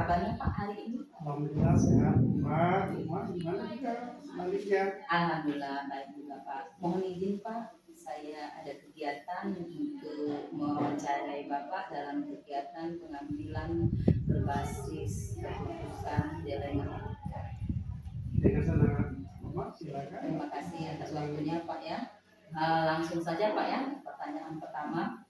kabarnya Pak hari ini? Alhamdulillah sehat. Pak, gimana juga sebaliknya? Alhamdulillah baik juga Pak. Mohon izin Pak, saya ada kegiatan untuk mewawancarai Bapak dalam kegiatan pengambilan berbasis keputusan dilema etika. Dengan senang hati, Bapak silakan. Terima kasih atas waktunya Pak ya. Langsung saja Pak ya, pertanyaan pertama.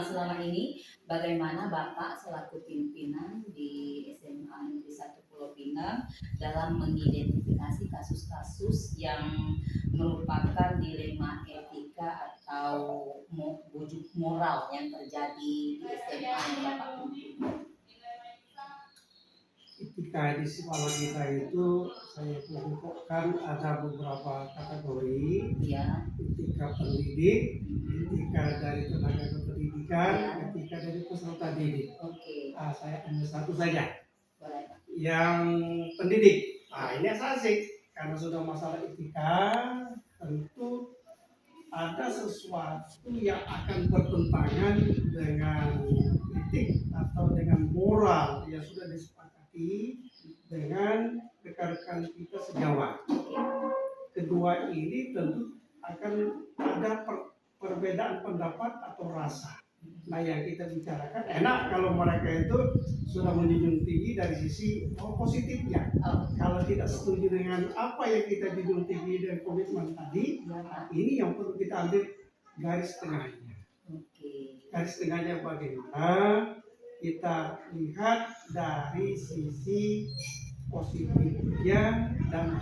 Selama ini bagaimana Bapak selaku pimpinan di SMA Negeri 1 Pulau Pinang dalam mengidentifikasi kasus-kasus yang merupakan dilema etika atau wujud moral yang terjadi di SMA yang Bapak pimpin? Etika di sekolah kita itu saya kelompokkan ada beberapa kategori. Ya. Etika pendidik, etika dari tenaga kependidikan, etika dari peserta didik. Oke. Saya ambil satu saja. Boleh. Yang pendidik. Ini asik karena sudah masalah etika, tentu ada sesuatu yang akan bertentangan dengan etik atau dengan moral yang sudah disepakati dengan rekan-rekan kita sejawat. Kedua ini tentu akan ada perbedaan pendapat atau rasa. Nah, yang kita bicarakan enak kalau mereka itu sudah menjunjung tinggi dari sisi positifnya. Kalau tidak setuju dengan apa yang kita junjung tinggi dan komitmen tadi, ini yang perlu kita ambil garis tengahnya. Garis tengahnya bagaimana? Kita lihat dari sisi positifnya dan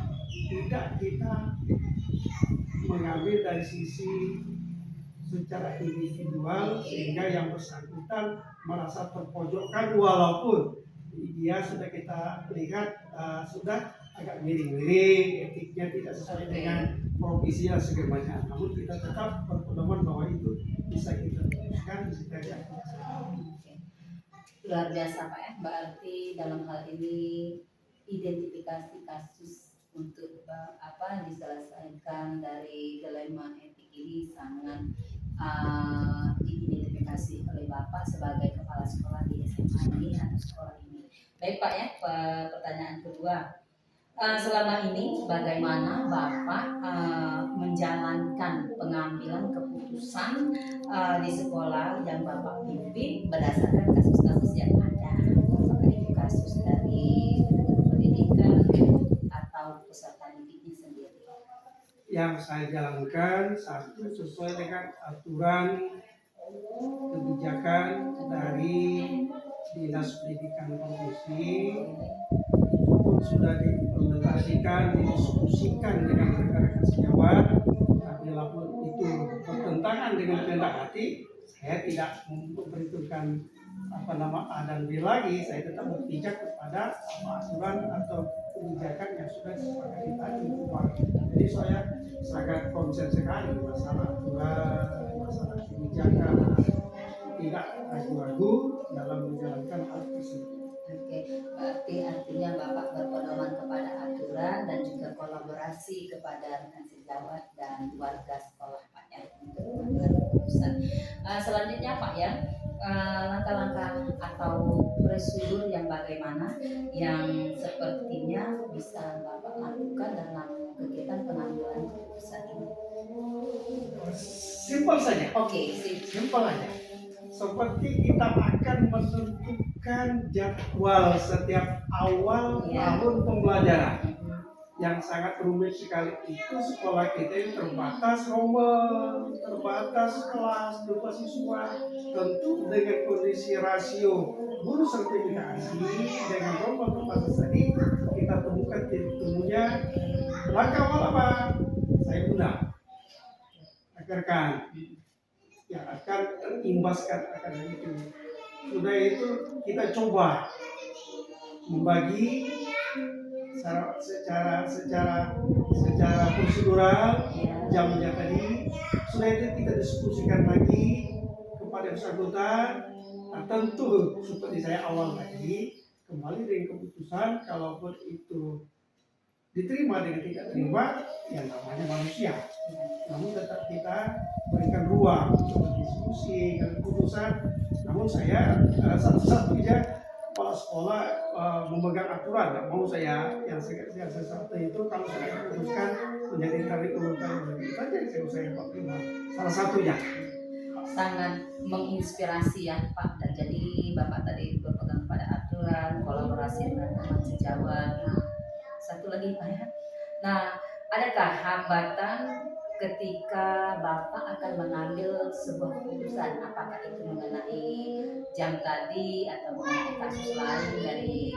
tidak kita mengambil dari sisi secara individual sehingga yang bersangkutan merasa terpojokkan walaupun dia sudah kita lihat sudah agak miring-miring, etiknya tidak sesuai dengan profesi dan sebagainya. Namun kita tetap berpedoman bahwa itu bisa kita teruskan, bisa kita luar biasa Pak ya, berarti dalam hal ini identifikasi kasus untuk diselesaikan dari dilema etik ini sangat diidentifikasi oleh Bapak sebagai kepala sekolah di SMA ini atau sekolah ini. Baik Pak ya, pertanyaan kedua. Selama ini bagaimana Bapak menjalankan pengambilan keputusan di sekolah yang Bapak pimpin berdasarkan kasus-kasus yang ada? Apakah itu kasus dari pendidikan atau peserta didiknya sendiri? Yang saya jalankan satu sesuai dengan aturan kebijakan dari Dinas Pendidikan Provinsi, sudah diimplementasikan, didiskusikan dengan rekan-rekan sejawat. Bila pun itu bertentangan dengan kehendak hati, saya tidak memperhitungkan A dan B lagi. Saya tetap berpijak kepada aturan atau kebijakan yang sudah disepakati tadi. Jadi saya sangat konsen sekali masalah aturan, masalah kebijakan, tidak ragu-ragu dalam menjalankan hal tersebut. Oke, berarti artinya Bapak berpedoman kepada aturan dan juga kolaborasi kepada rekan sejawat dan warga sekolah Pak ya untuk mengambil keputusan. Selanjutnya Pak ya, langkah-langkah atau prosedur yang bagaimana yang sepertinya bisa Bapak lakukan dalam kegiatan pengambilan keputusan ini? Simpel saja. Oke, simpel aja. Seperti kita akan menentukan jadwal setiap awal tahun pembelajaran. Yang sangat rumit sekali itu sekolah kita yang terbatas rombel, terbatas kelas, 2 siswa. Tentu dengan kondisi rasio guru sertifikasi dengan rombel terbatas tadi, kita temukan titik temunya. Langkah awal apa? Saya undang rekan yang akan terimbaskan akan itu. Sudah itu kita coba membagi secara prosedural jamnya tadi. Sudah itu kita diskusikan lagi kepada bersangkutan. Nah, tentu seperti saya awal tadi kembali dengan keputusan kalaupun itu diterima dengan tidak terima, yang namanya manusia. Namun tetap kita berikan ruang untuk berdiskusi dan keputusan. Namun saya satu-satunya kepala sekolah memegang aturan. Nggak mau saya yang sesuatu itu kalau saya putuskan menjadi tarik ulur itu aja yang saya pakai. Salah satunya. Sangat menginspirasi ya Pak, dan jadi Bapak tadi berpegang pada aturan, kolaborasi dengan teman sejawat. Nah, satu lagi Pak ya. Nah, adakah hambatan ketika Bapak akan mengambil sebuah keputusan, apakah itu mengenai jam tadi atau mengenai kasus lain dari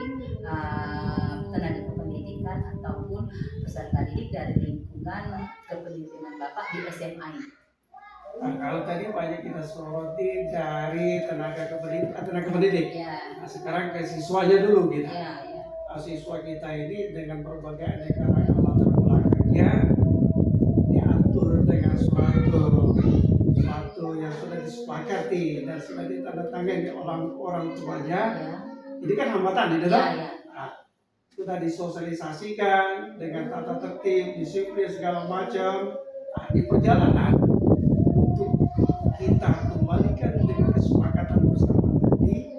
tenaga kependidikan ataupun peserta didik dari lingkungan kepemimpinan Bapak di SMA ini? Nah, kalau tadi banyak kita soroti dari tenaga pendidik. Ya, Nah, sekarang ke siswanya dulu kita. ya, ya. Nah, siswa kita ini dengan berbagai aneka ragam latar belakangnya diatur dengan suatu yang sudah disepakati dan sudah ditandatangani orang tuanya. Ya, Ini kan hambatan, tidak? ya, ya. Nah, sudah disosialisasikan dengan tata tertib, disiplin segala macam. Nah, di perjalanan untuk kita kembalikan dengan kesepakatan bersama tadi,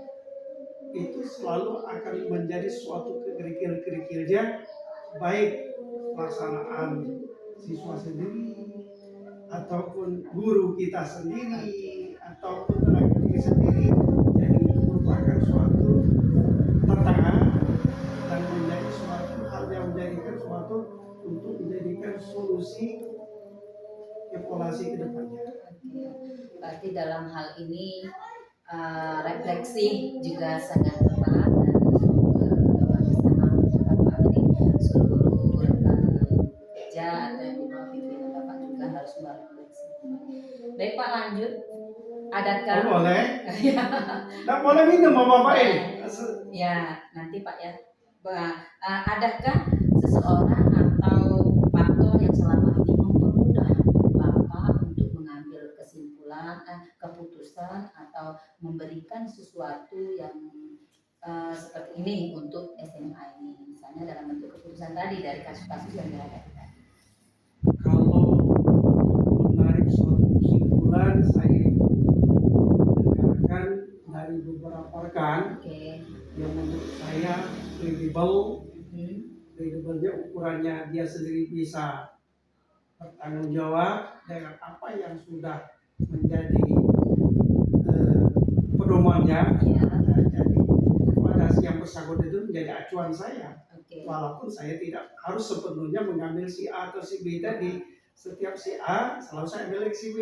itu selalu akan menjadi suatu kerikil-kerikilnya, baik pelaksanaan siswa sendiri ataupun guru kita sendiri ataupun tenaga pendidik sendiri. Jadi itu merupakan suatu tantangan dan menjadi suatu hal yang menjadikan suatu untuk menjadikan solusi evaluasi ke depannya. Berarti dalam hal ini refleksi juga sangat tepat, dan bersama Bapak ini seluruh rekan kerja atau yang di bawah pimpinan Bapak juga harus merefleksi. Baik Pak, lanjut. Adakah? Oh, boleh? Ya. Tidak boleh minum sama Bapak ini. Ya, nanti Pak ya. Adakah seseorang atau faktor yang selama ini mempermudah Bapak untuk mengambil kesimpulan, keputusan atau memberikan sesuatu yang seperti ini untuk SMA ini, misalnya dalam bentuk keputusan tadi dari kasus-kasus yang dihadapi tadi? Kalau menarik suatu kesimpulan, saya dengarkan dari beberapa rekan Oke. yang menurut saya kredibel. Hmm. Kredibelnya ukurannya dia sendiri bisa bertanggung jawab dengan apa yang sudah menjadi pedomannya. Ya. Jadi pada yang bersangkutan itu menjadi acuan saya. Oke. Walaupun saya tidak harus sepenuhnya mengambil si A atau si B tadi. Setiap si A selalu saya ambil si B,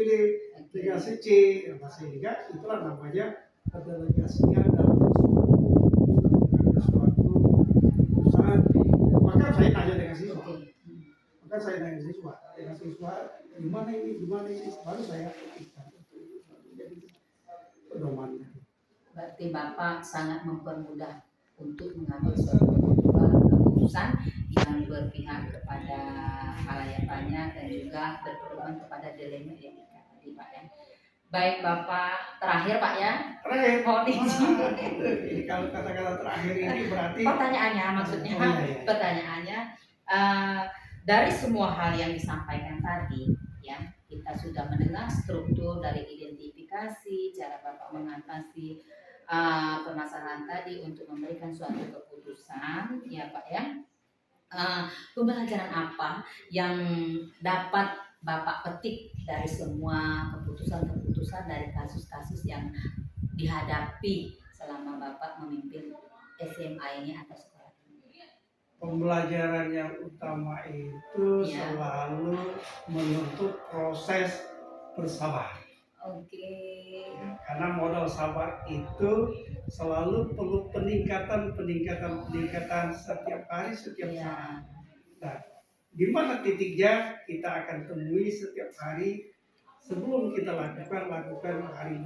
dengan si C, sehingga itulah namanya kedelegasian dalam suatu keputusan. Maka saya tanya dengan siswa. Maka saya tanya dengan siswa, gimana ini, baru saya ketikkan jadi pedomannya. Berarti Bapak sangat mempermudah untuk mengambil suatu keputusan yang berpihak kepada khalayak banyak dan juga berpedoman kepada dilema etika tadi Pak ya. Baik Bapak, terakhir Pak ya. Terakhir. Mohon izin. Ini kalau kata-kata terakhir ini berarti Pertanyaannya maksudnya, iya. pertanyaannya dari semua hal yang disampaikan tadi ya, kita sudah mendengar struktur dari identifikasi, cara Bapak mengatasi permasalahan tadi untuk memberikan suatu keputusan ya Pak ya. Pembelajaran apa yang dapat Bapak petik dari semua keputusan-keputusan dari kasus-kasus yang dihadapi selama Bapak memimpin SMA ini atau sekolah ini? Pembelajaran yang utama itu Ya. selalu menuntut proses bersabar. Oke. Karena modal sabar itu selalu perlu peningkatan setiap hari, setiap Ya. saat. Nah, di mana titiknya kita akan temui setiap hari sebelum kita lakukan hari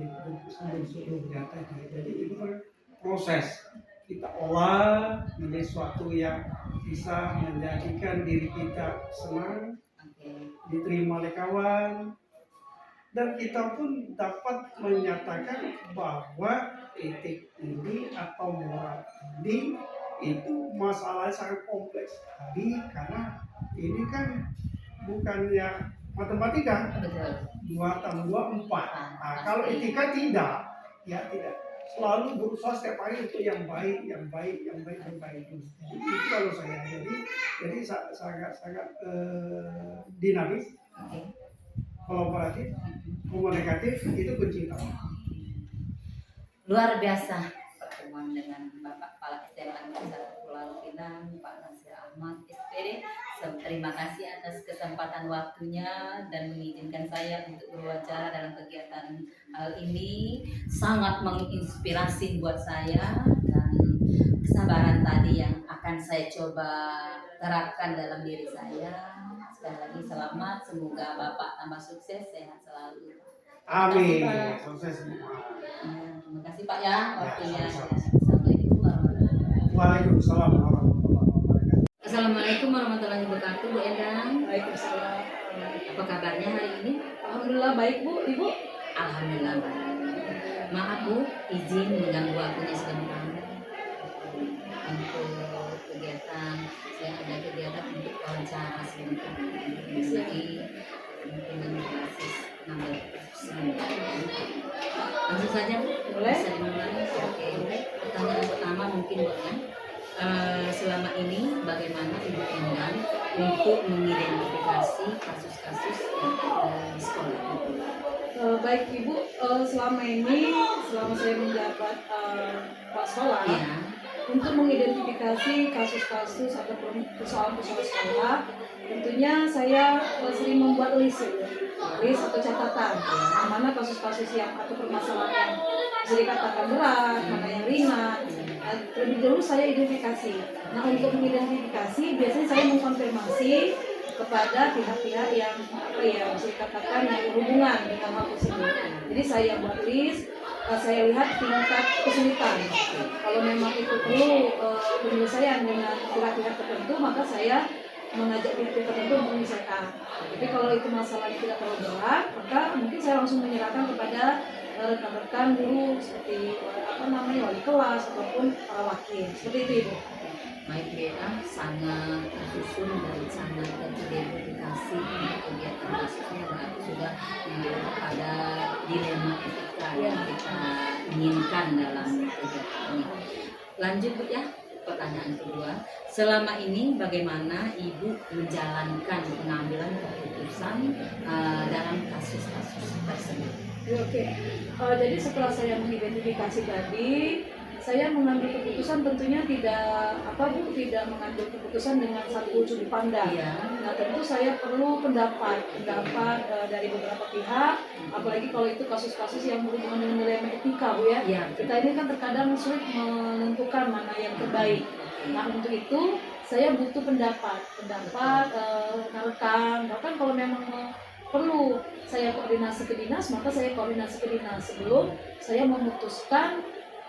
sebelumnya tadi. Jadi itu proses kita olah menjadi suatu yang bisa menjadikan diri kita senang, diterima oleh kawan, dan kita pun dapat menyatakan bahwa etik ini atau moral ini itu masalah sangat kompleks tadi, karena ini kan bukannya matematika. Betul. 2 tambah 2 4. Nah, kalau etika tidak, ya tidak. selalu berusaha setiap hari untuk yang baik, yang baik, yang baik, yang baik. Jadi itu kalau saya. Jadi sangat dinamis, Oke. kolaboratif, komunikatif itu kunci utama. Luar biasa pertemuan dengan Bapak Kepala SMA Negeri 1 Pulau Pinang, Pak Nasir Ahmad SPD. Terima kasih atas kesempatan waktunya dan mengizinkan saya untuk berwawancara dalam kegiatan hal ini. Sangat menginspirasi buat saya, dan kesabaran tadi yang akan saya coba terapkan dalam diri saya. Sekali lagi selamat, semoga Bapak tambah sukses, sehat selalu. Amin. Terima kasih, Pak. Sukses semua. Terima kasih Pak ya waktunya. sama-sama. Assalamualaikum warahmatullahi wabarakatuh. Waalaikumsalam warahmatullahi wabarakatuh. Assalamualaikum warahmatullahi wabarakatuh, Bu Endang. Waalaikumsalam. Apa kabarnya hari ini? Alhamdulillah baik Bu, Ibu. Alhamdulillah baik. Maaf Bu, izin mengganggu waktunya sebentar. Untuk kegiatan, saya ada kegiatan untuk wawancara sebentar. Jadi mungkin basis 16%. Langsung saja Bu, Boleh. bisa dimulai. Oke. Pertanyaan pertama mungkin Bu ya. Selama ini bagaimana Ibu Endang untuk mengidentifikasi kasus-kasus yang ada di sekolah? Baik Ibu, selama saya menjabat Pak Sekolah, Ya, untuk mengidentifikasi kasus-kasus atau persoalan-persoalan sekolah, tentunya saya sering membuat list atau catatan, mana kasus-kasus yang atau permasalahan yang bisa dikatakan berat, mana yang ringan. Lebih dulu saya identifikasi. Nah, untuk mengidentifikasi biasanya saya mengkonfirmasi kepada pihak-pihak yang bisa dikatakan yang berhubungan dengan hal tersebut. Jadi saya buat list, saya lihat tingkat kesulitan. Kalau memang itu perlu penyelesaian dengan pihak-pihak tertentu, maka saya mengajak pihak-pihak tertentu untuk menyelesaikan. Tapi kalau itu masalahnya tidak terlalu berat, maka mungkin saya langsung menyerahkan kepada rekan-rekan guru seperti wali kelas ataupun para wakil. Seperti itu Ibu. baik BA sangat tersusun dan sangat teridentifikasi untuk kegiatan khususnya berarti sudah pada dilema etika yang kita inginkan dalam kegiatan ini. Lanjut Bu ya, pertanyaan kedua. Selama ini bagaimana Ibu menjalankan pengambilan keputusan dalam kasus-kasus tersebut? Oke. Jadi setelah saya mengidentifikasi tadi, saya mengambil keputusan tentunya tidak mengambil keputusan dengan satu sudut pandang. Iya. Nah, tentu saya perlu pendapat dari beberapa pihak, apalagi kalau itu kasus-kasus yang berhubungan dengan dilema etika, Bu ya. Iya. Kita ini kan terkadang sulit menentukan mana yang terbaik. Nah, untuk itu saya butuh pendapat rekan. Bahkan kalau memang perlu saya koordinasi ke dinas, maka saya koordinasi ke dinas sebelum saya memutuskan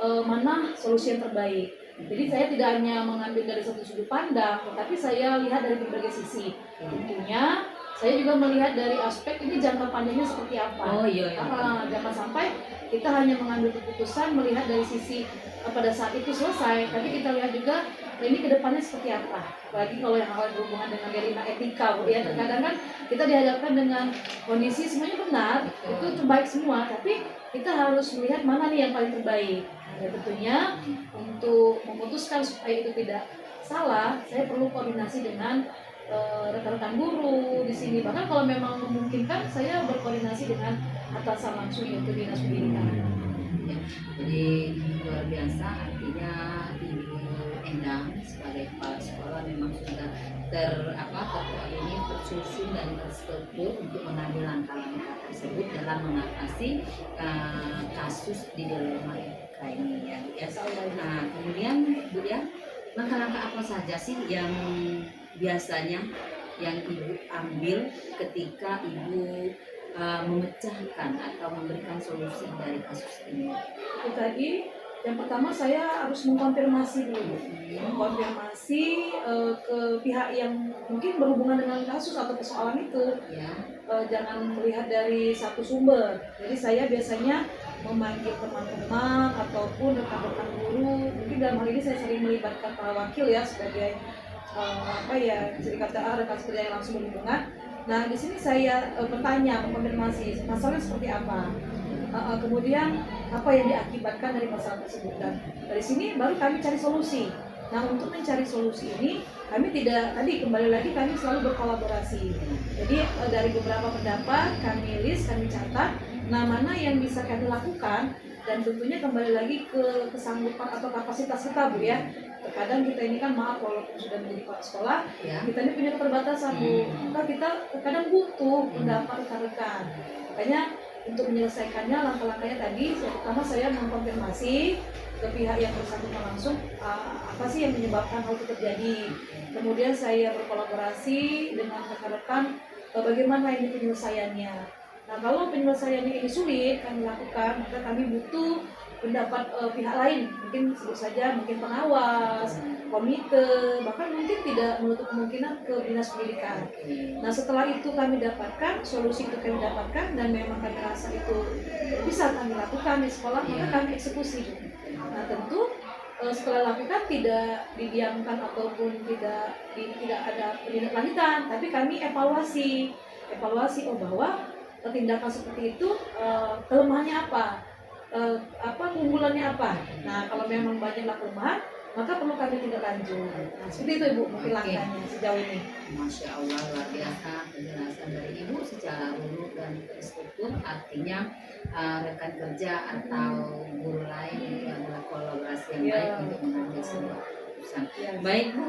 mana solusi yang terbaik. Jadi saya tidak hanya mengambil dari satu sudut pandang, tetapi saya lihat dari berbagai sisi. Tentunya saya juga melihat dari aspek ini jangka panjangnya seperti apa. Oh iya. Jangan sampai kita hanya mengambil keputusan melihat dari sisi pada saat itu selesai, tapi kita lihat juga ini kedepannya seperti apa. Apalagi kalau yang hal berhubungan dengan dilema etika, Bu ya. Terkadang kan kita dihadapkan dengan kondisi semuanya benar, itu terbaik semua, tapi kita harus melihat mana nih yang paling terbaik. Ya, tentunya untuk memutuskan supaya itu tidak salah, saya perlu koordinasi dengan rekan-rekan guru di sini. Bahkan kalau memang memungkinkan, saya berkoordinasi dengan atasan langsung yaitu dinas pendidikan. Ya, jadi luar biasa, artinya Ibu Endang sebagai kepala sekolah memang sudah tersusun dan terstruktur untuk mengambil langkah-langkah tersebut dalam mengatasi kasus di dilema etika ini ya. Nah, kemudian Bu ya, langkah-langkah apa saja sih yang biasanya yang Ibu ambil ketika Ibu memecahkan atau memberikan solusi dari kasus ini? Itu tadi yang pertama saya harus mengkonfirmasi dulu, ke pihak yang mungkin berhubungan dengan kasus atau persoalan itu. Ya. Jangan melihat dari satu sumber. Jadi saya biasanya memanggil teman-teman ataupun rekan-rekan guru. Mungkin dalam hal ini saya sering melibatkan para wakil ya sebagai bisa dikatakan rekan kerja yang langsung berhubungan. Nah, di sini saya bertanya, mengkonfirmasi masalahnya seperti apa. kemudian apa yang diakibatkan dari masalah tersebut, dan dari sini baru kami cari solusi. Nah, untuk mencari solusi ini kami tidak, tadi kembali lagi kami selalu berkolaborasi. Jadi dari beberapa pendapat kami list, kami catat, nah mana yang bisa kami lakukan, dan tentunya kembali lagi ke kesanggupan atau kapasitas kita, Bu ya. Terkadang kita ini kan, maaf walaupun sudah menjadi kepala sekolah, Ya. kita ini punya keterbatasan, Bu. Maka kita kadang butuh pendapat rekan-rekan. Makanya untuk menyelesaikannya, langkah-langkahnya tadi, pertama saya mengkonfirmasi ke pihak yang bersangkutan langsung apa sih yang menyebabkan hal itu terjadi. Kemudian saya berkolaborasi dengan rekan-rekan bagaimana ini penyelesaiannya. Nah, kalau penyelesaiannya ini sulit kami lakukan, maka kami butuh pendapat pihak lain, mungkin sebut saja mungkin pengawas, komite, bahkan mungkin tidak menutup kemungkinan ke dinas pendidikan. Nah, setelah itu kami dapatkan, solusi itu kami dapatkan, dan memang kami rasa itu bisa kami lakukan di sekolah, maka kami eksekusi. Nah, tentu setelah lakukan tidak didiamkan ataupun tidak ada penindaklanjutan, tapi kami evaluasi oh bahwa tindakan seperti itu kelemahannya apa, keunggulannya apa. Nah, kalau memang banyaklah kelemahan, maka perlu kami tindak lanjut. Nah, seperti itu Ibu mungkin langkahnya sejauh ini. Masya Allah, luar biasa penjelasan dari Ibu secara urut dan terstruktur. Artinya rekan kerja atau guru lain itu adalah kolaborasi yang baik untuk mengambil sebuah keputusan. Baik Bu,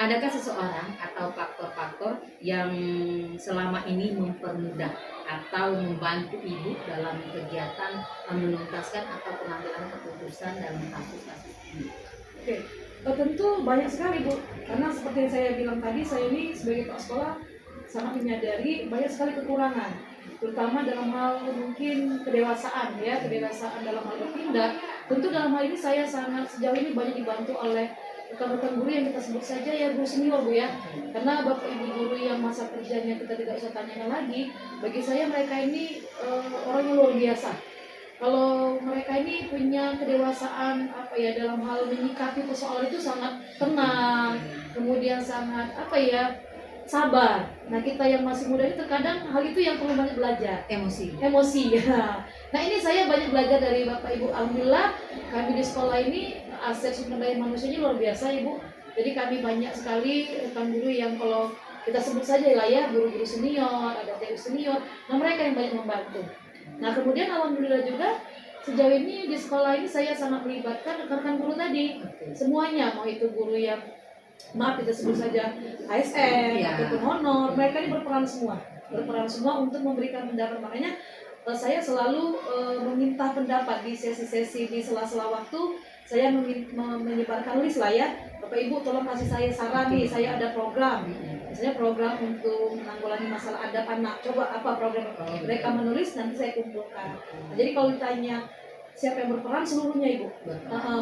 adakah seseorang atau faktor-faktor yang selama ini mempermudah atau membantu Ibu dalam kegiatan menuntaskan atau pengambilan keputusan dalam kasus-kasus ini? Oke, tentu banyak sekali Bu, karena seperti yang saya bilang tadi, saya ini sebagai kepala sekolah sangat menyadari banyak sekali kekurangan, terutama dalam hal mungkin kedewasaan ya, kedewasaan dalam hal bertindak. Tentu dalam hal ini saya sangat sejauh ini banyak dibantu oleh rekan-rekan guru yang kita sebut saja ya guru senior Bu ya, karena bapak ibu guru yang masa kerjanya kita tidak usah tanyakan lagi, bagi saya mereka ini orang yang luar biasa. Kalau mereka ini punya kedewasaan apa ya dalam hal menyikapi persoalan itu sangat tenang, kemudian sangat apa ya sabar. Nah, kita yang masih muda ini terkadang hal itu yang perlu banyak belajar. Emosi ya. Nah, ini saya banyak belajar dari bapak ibu. Alhamdulillah kami di sekolah ini aset sumber daya manusianya luar biasa Ibu. Jadi kami banyak sekali rekan guru yang kalau kita sebut saja lah ya, guru-guru senior, ada TU senior. Nah, mereka yang banyak membantu. Nah, kemudian alhamdulillah juga sejauh ini di sekolah ini saya sangat melibatkan rekan-rekan guru tadi. Semuanya, mau itu guru yang maaf kita sebut saja ASN ataupun honor, mereka ini berperan semua untuk memberikan pendapat. Makanya saya selalu meminta pendapat di sesi-sesi, di sela-sela waktu. Saya menyebarkan list lah ya, Bapak Ibu tolong kasih saya saran nih, saya ada program, misalnya program untuk menanggulangi masalah adab anak, coba apa program mereka menulis, nanti saya kumpulkan. Nah, jadi kalau ditanya siapa yang berperan, seluruhnya Ibu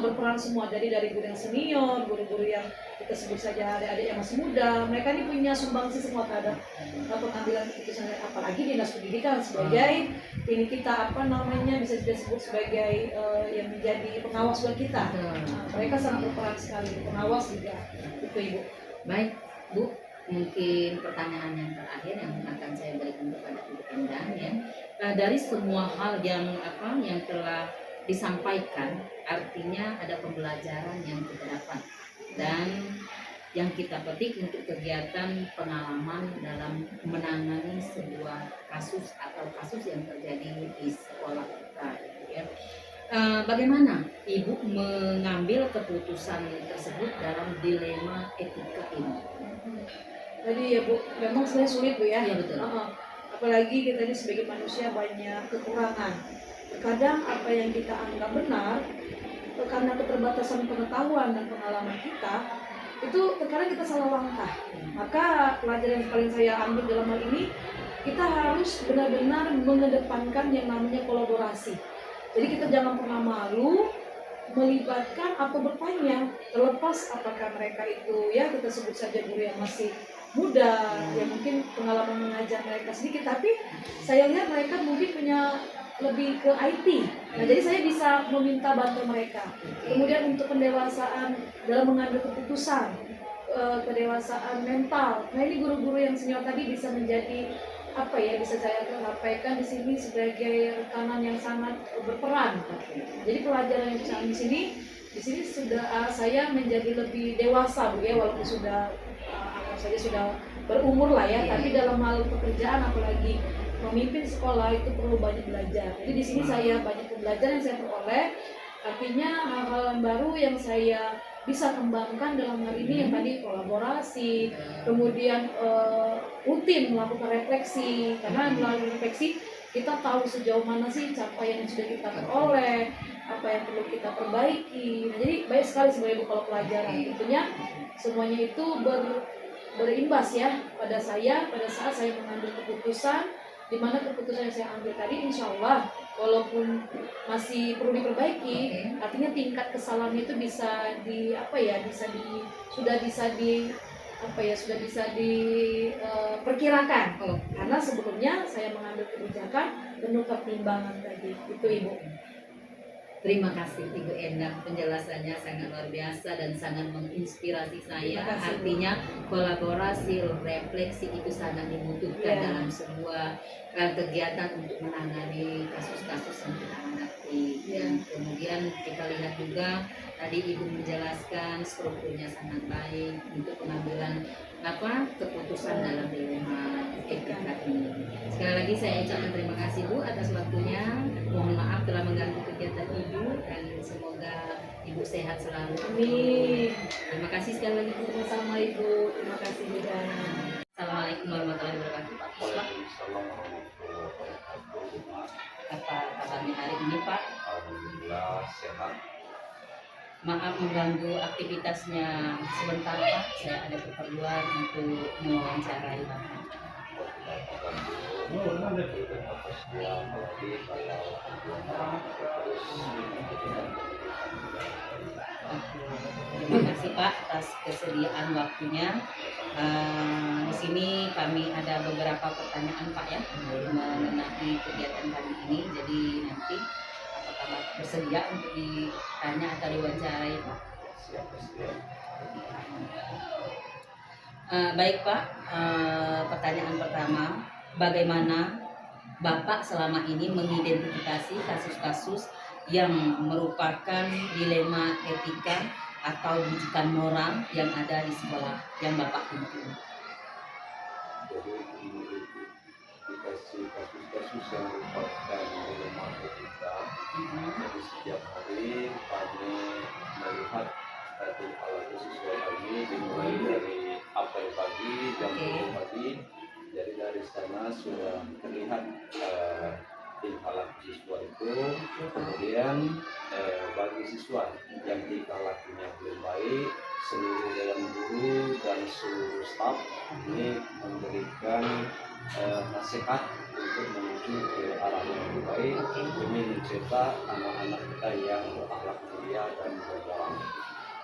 berperan semua, dari guru yang senior, guru-guru yang kita sebut saja adik-adik yang masih muda, mereka ini punya sumbangsi semua terhadap pengambilan keputusan, apalagi dinas pendidikan sebagai ini kita bisa disebut sebagai yang menjadi pengawas buat kita. Mereka sangat berperan sekali, pengawas juga itu Ibu. Baik Bu, mungkin pertanyaan yang terakhir yang akan saya berikan kepada Ibu Endang ya. Dari semua hal yang telah disampaikan, artinya ada pembelajaran yang kita dapat dan yang kita petik untuk kegiatan pengalaman dalam menangani sebuah kasus atau kasus yang terjadi di sekolah kita gitu ya. Bagaimana Ibu mengambil keputusan tersebut dalam dilema etika ini? Tadi ya Bu, memang sebenarnya sulit Bu ya. Iya betul. Apalagi kita ini sebagai manusia banyak kekurangan. Kadang apa yang kita anggap benar, karena keterbatasan pengetahuan dan pengalaman kita, itu terkadang kita salah langkah. Maka pelajaran yang paling saya ambil dalam hal ini, kita harus benar-benar mengedepankan yang namanya kolaborasi. Jadi kita jangan pernah malu melibatkan atau bertanya, terlepas apakah mereka itu ya kita sebut saja guru yang masih muda, yang mungkin pengalaman mengajar mereka sedikit, tapi saya lihat mereka mungkin punya lebih ke IT. Nah, jadi saya bisa meminta bantu mereka. Kemudian untuk pendewasaan dalam mengambil keputusan, kedewasaan mental. Nah, ini guru-guru yang senior tadi bisa menjadi apa ya, bisa saya sampaikan di sini sebagai rekanan yang sangat berperan. Jadi pelajaran yang saya di sini sudah saya menjadi lebih dewasa Bu ya, walaupun sudah anggap saja sudah berumur lah ya, tapi dalam hal pekerjaan apalagi memimpin sekolah itu perlu banyak belajar. Jadi di sini saya banyak pembelajaran yang saya peroleh, artinya hal-hal yang baru yang saya bisa kembangkan dalam hal ini yang tadi kolaborasi, kemudian rutin melakukan refleksi, karena melalui refleksi kita tahu sejauh mana sih capaian yang sudah kita peroleh, apa yang perlu kita perbaiki. Nah, jadi banyak sekali sebenarnya kalau pelajaran. Tentunya semuanya itu berimbas ya pada saya pada saat saya mengambil keputusan, di mana keputusan yang saya ambil tadi insya Allah walaupun masih perlu diperbaiki, artinya tingkat kesalahannya itu bisa di apa ya, sudah bisa diperkirakan. Karena sebelumnya saya mengambil kebijakan penuh pertimbangan tadi itu Ibu. Terima kasih Ibu Endah, penjelasannya sangat luar biasa dan sangat menginspirasi saya. Terima kasih, Bu. Artinya kolaborasi, refleksi itu sangat dibutuhkan Ya. dalam sebuah kegiatan untuk menangani kasus-kasus yang kita hadapi. Dan kemudian kita lihat juga tadi Ibu menjelaskan strukturnya sangat baik untuk pengambilan keputusan dalam dilema etika ini. Sekali lagi saya ucapkan terima kasih Bu atas waktunya. Mohon maaf telah mengganggu kegiatan Ibu dan semoga Ibu sehat selalu. Amin. Terima kasih sekali lagi Bu. Sama Ibu, terima kasih juga. Assalamualaikum warahmatullahi wabarakatuh. Pak Puspa. Apa kabarnya hari ini Pak? Alhamdulillah sehat. Maaf mengganggu aktivitasnya sebentar Pak. Saya ada keperluan untuk mewawancarai Bapak. Terima kasih Pak atas kesediaan waktunya. Di sini kami ada beberapa pertanyaan Pak ya mengenai kegiatan kami ini. Jadi nanti apakah Bapak bersedia untuk ditanya atau diwawancarai Pak? Baik Pak, pertanyaan pertama, bagaimana Bapak selama ini mengidentifikasi kasus-kasus yang merupakan dilema etika atau rujukan moral yang ada di sekolah yang Bapak pimpin? Jadi dikasih kasus-kasus yang merupakan dilema etika. Jadi setiap hari kami melihat tingkah siswa kami dimulai dari apel pagi, jam 7 pagi. Jadi dari sana sudah terlihat tingkah laku siswa itu. Kemudian bagi siswa yang tingkah lakunya belum baik, seluruh dewan guru dan seluruh staf ini memberikan nasihat untuk menuju ke arah yang lebih baik demi mencetak anak-anak kita yang berakhlak mulia dan bermoral.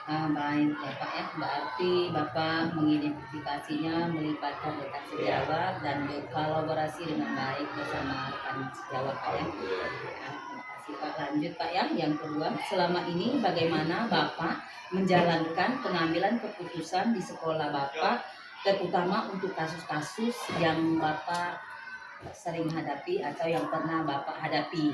Baik ya Pak ya, berarti Bapak mengidentifikasinya melibatkan rekan sejawat dan berkolaborasi dengan baik bersama rekan sejawat Pak ya. Terima kasih Pak. Lanjut Pak ya, yang kedua, selama ini bagaimana Bapak menjalankan pengambilan keputusan di sekolah Bapak, terutama untuk kasus-kasus yang Bapak sering hadapi atau yang pernah Bapak hadapi?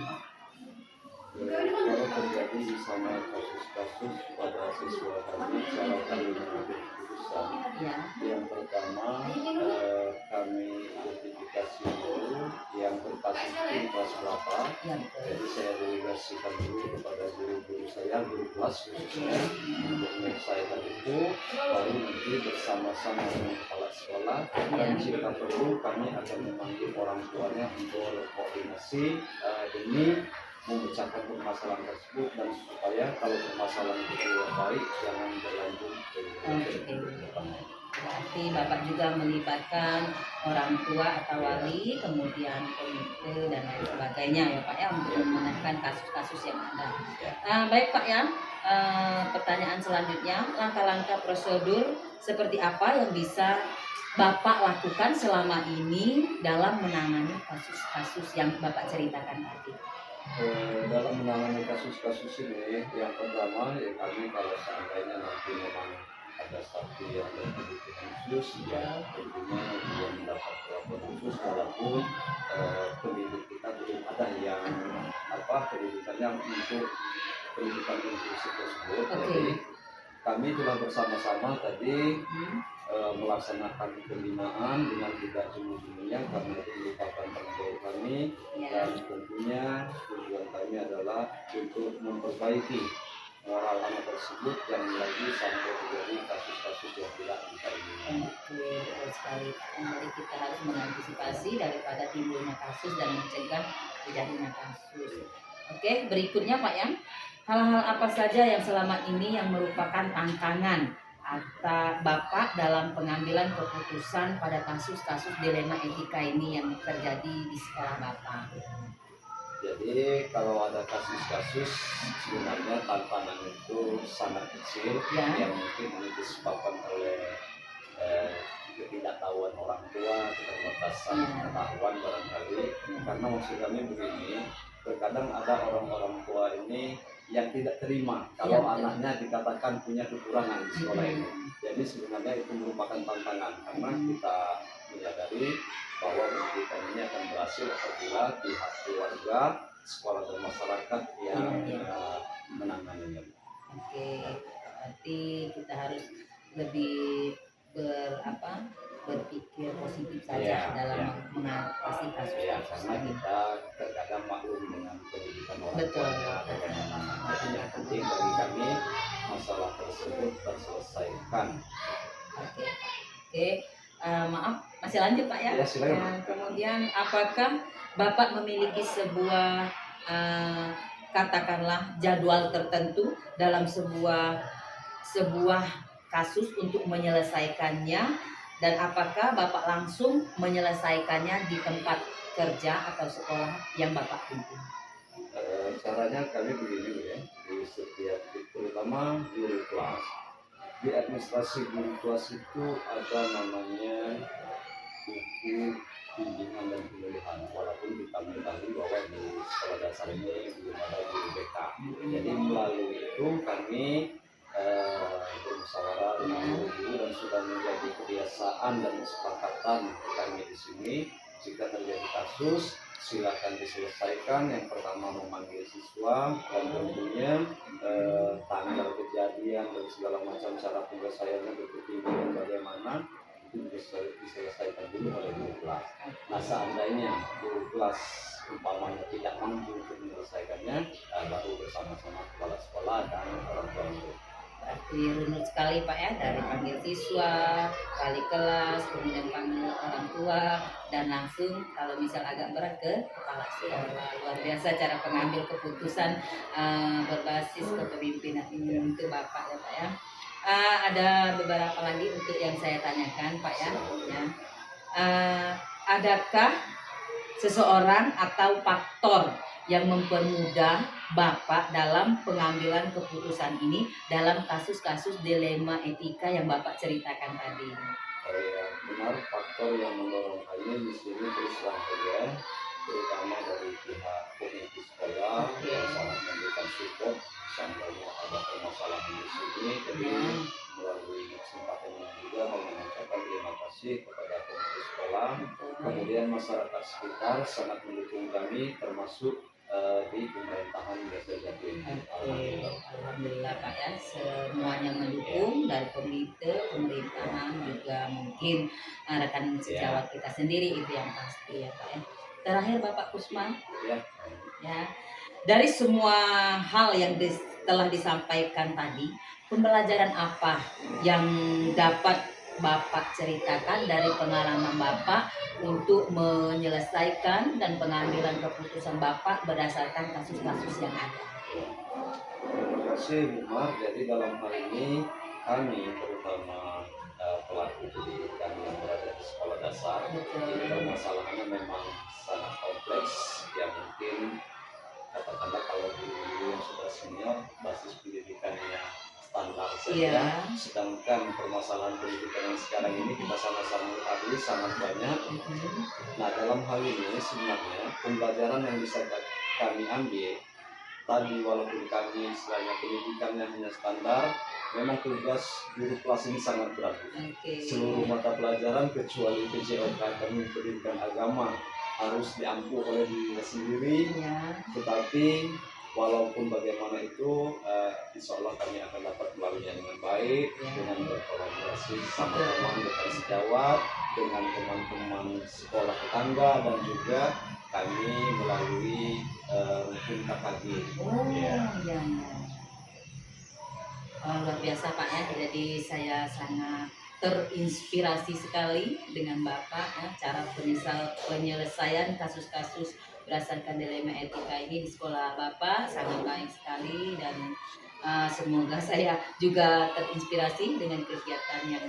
Kalau terjadi di sana kasus-kasus pada siswa kami, cara kami mengambil keputusan. Ya. Yang pertama, kami identifikasi dulu yang berkasus itu kelas berapa. Ya. Jadi saya delegasikan dulu kepada guru-guru saya, guru kelas khususnya, untuk menyelesaikan itu. Lalu nanti bersama-sama dengan kepala sekolah, dan jika perlu kami akan memanggil orang tuanya untuk berkoordinasi demi memecahkan permasalahan tersebut, dan supaya kalau permasalahan itu tidak baik jangan berlanjut ke depan. Berarti Bapak juga melibatkan orang tua atau wali, kemudian komite dan lain sebagainya ya Pak ya untuk memenangkan kasus-kasus yang ada. Baik Pak ya, pertanyaan selanjutnya, langkah-langkah prosedur seperti apa yang bisa Bapak lakukan selama ini dalam menangani kasus-kasus yang Bapak ceritakan tadi? Dalam menangani kasus-kasus ini, yang pertama ya kami kalau seandainya nanti memang ada satu yang berkebutuhan khusus, ya tentunya dia mendapat perlakuan khusus walaupun pendidik kita belum ada yang pendidikannya untuk pendidikan inklusif tersebut. Oke. Jadi kami telah bersama-sama tadi melaksanakan pembinaan dengan tidak jenuh-jenuhnya karena itu merupakan tanggung jawab kami, Ya. dan tentunya tujuan kami adalah untuk memperbaiki moral anak tersebut dan lagi sampai terjadi kasus-kasus yang tidak kita inginkan. Oke, betul sekali. Jadi kita harus mengantisipasi daripada timbulnya kasus dan mencegah terjadinya kasus. Oke, berikutnya Pak Yang, hal-hal apa saja yang selama ini yang merupakan tantangan atau Bapak dalam pengambilan keputusan pada kasus-kasus dilema etika ini yang terjadi di sekolah Bapak? Jadi kalau ada kasus-kasus sebenarnya tantangan itu sangat kecil, Ya. yang mungkin ini disebabkan oleh ketidaktahuan orang tua, keterbatasan pengetahuan barangkali. Karena maksud kami begini, terkadang ada orang-orang tua ini yang tidak terima kalau Iya, betul. anaknya dikatakan punya kekurangan di sekolah ini. Jadi sebenarnya itu merupakan tantangan karena kita menyadari bahwa pendidikan ini akan berhasil apabila pihak keluarga, sekolah dan masyarakat yang menanganinya. Oke, berarti kita harus lebih berpikir positif saja Ya, dalam ya. mengatasi kasus Ya, karena ini. kita terkadang maklum dengan pendidikan orang Betul. tuanya bagaimana. Jadi yang penting bagi kami masalah tersebut terselesaikan. Oke, oke. Maaf, masih lanjut Pak ya? Ya, silakan. Ya, kemudian apakah Bapak memiliki sebuah katakanlah jadwal tertentu dalam sebuah kasus untuk menyelesaikannya, dan apakah Bapak langsung menyelesaikannya di tempat kerja atau sekolah yang Bapak pimpin? Caranya kami begini ya, di setiap terutama guru kelas, di administrasi guru kelas itu ada namanya buku bimbingan dan pemulihan, walaupun kita mengetahui bahwa di sekolah dasar ini belum ada guru BK. Jadi melalui itu kami bermusyawarah dengan guru dan sudah menjadi kebiasaan dan kesepakatan kami di sini, jika terjadi kasus silakan diselesaikan. Yang pertama memanggil siswa dan tentunya tanggal kejadian dan segala macam cara penyelesaiannya berikut dan bagaimana itu diselesaikan dulu oleh guru kelas. Nah seandainya guru kelas umpamanya tidak mampu untuk menyelesaikannya, baru bersama-sama kepala sekolah dan orang tua murid. Berarti runut sekali Pak ya, dari panggil siswa, wali kelas, kemudian panggil orang tua, dan langsung kalau misal agak berat ke kepala sekolah. Luar biasa cara pengambil keputusan berbasis kepemimpinan ini untuk Bapak ya Pak ya. Ada beberapa lagi untuk yang saya tanyakan Pak ya. Adakah seseorang atau faktor yang mempermudah Bapak dalam pengambilan keputusan ini dalam kasus-kasus dilema etika yang Bapak ceritakan tadi? Ya, benar, faktor yang mendorong hal ini di sini terus terang saja, terutama dari pihak komite sekolah yang sangat memberikan support seandainya ada permasalahan di sini. Jadi melalui kesempatan ini juga mau mengucapkan terima kasih kepada komite sekolah. Kemudian masyarakat sekitar sangat mendukung kami, termasuk di pemerintahan Desa Jatim. Alhamdulillah Pak ya, semuanya mendukung dari komite, pemerintahan, juga mungkin rekan sejawat kita sendiri, itu yang pasti ya Pak ya. Terakhir Bapak Kusman, ya, dari semua hal yang telah disampaikan tadi, pembelajaran apa yang dapat Bapak ceritakan dari pengalaman Bapak untuk menyelesaikan dan pengambilan keputusan Bapak berdasarkan kasus-kasus yang ada? Terima kasih Bu Mar. Jadi dalam hal ini kami terutama pelaku pendidikan yang berada di sekolah dasar, ini permasalahannya memang sangat kompleks, yang mungkin katakanlah kalau guru yang sudah senior basis pendidikannya standar saja, sedangkan permasalahan pendidikan yang sekarang ini kita sama-sama ketahui sangat banyak. Nah dalam hal ini sebenarnya pembelajaran yang bisa kami ambil tadi walaupun kami istilahnya pendidikannya hanya standar, memang tugas guru kelas ini sangat berat. Oke. Seluruh mata pelajaran kecuali PJOK kami pendidikan agama harus diampu oleh diri sendiri, Ya. tetapi walaupun bagaimana itu insya Allah kami akan dapat melaluinya dengan baik, dengan berkolaborasi sama teman-teman sejawat, dengan teman-teman sekolah tetangga, dan juga kami melalui rukun KKG. Oh, Ya. ya. Luar biasa Pak ya, jadi saya sangat terinspirasi sekali dengan Bapak ya, cara penyelesaian kasus-kasus berdasarkan dilema etika ini di sekolah Bapak sangat baik sekali, dan semoga saya juga terinspirasi dengan kegiatan yang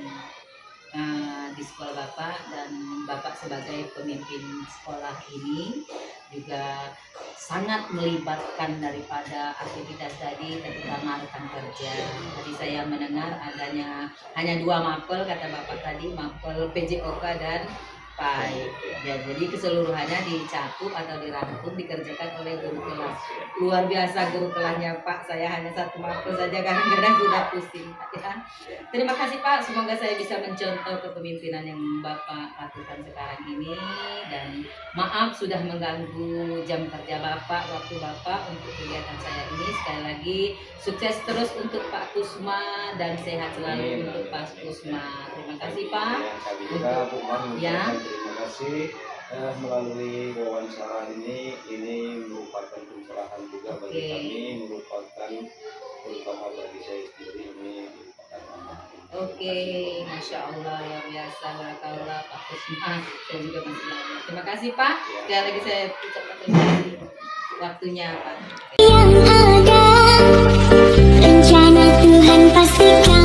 di sekolah Bapak, dan Bapak sebagai pemimpin sekolah ini juga sangat melibatkan daripada aktivitas tadi, terutama rekan kerja. Tadi saya mendengar adanya hanya 2 mapel kata Bapak tadi, mapel PJOK dan PAI. Ya, jadi keseluruhannya dicakup atau dirangkum dikerjakan oleh guru kelas. Luar biasa guru kelasnya Pak, saya hanya 1 mapel saja kadang-kadang sudah pusing ya. Terima kasih Pak, semoga saya bisa mencontoh kepemimpinan yang Bapak lakukan sekarang ini, dan maaf sudah mengganggu jam kerja Bapak, waktu Bapak untuk kegiatan saya ini. Sekali lagi sukses terus untuk Pak Kusma dan sehat selalu untuk Pak Kusma. Terima kasih Pak. Kami juga Bu Man Ya. terima kasih melalui wawancara ini merupakan pencerahan juga bagi Oke. kami, merupakan terutama bagi saya sendiri ini merupakan Oke, Masya Allah, luar biasa, barakallah Pak Kusma. Saya juga masih belajar. Terima kasih Pak. Sekali lagi saya ucapkan terima kasih waktunya Pak. Yang ada rencana Tuhan pastikan.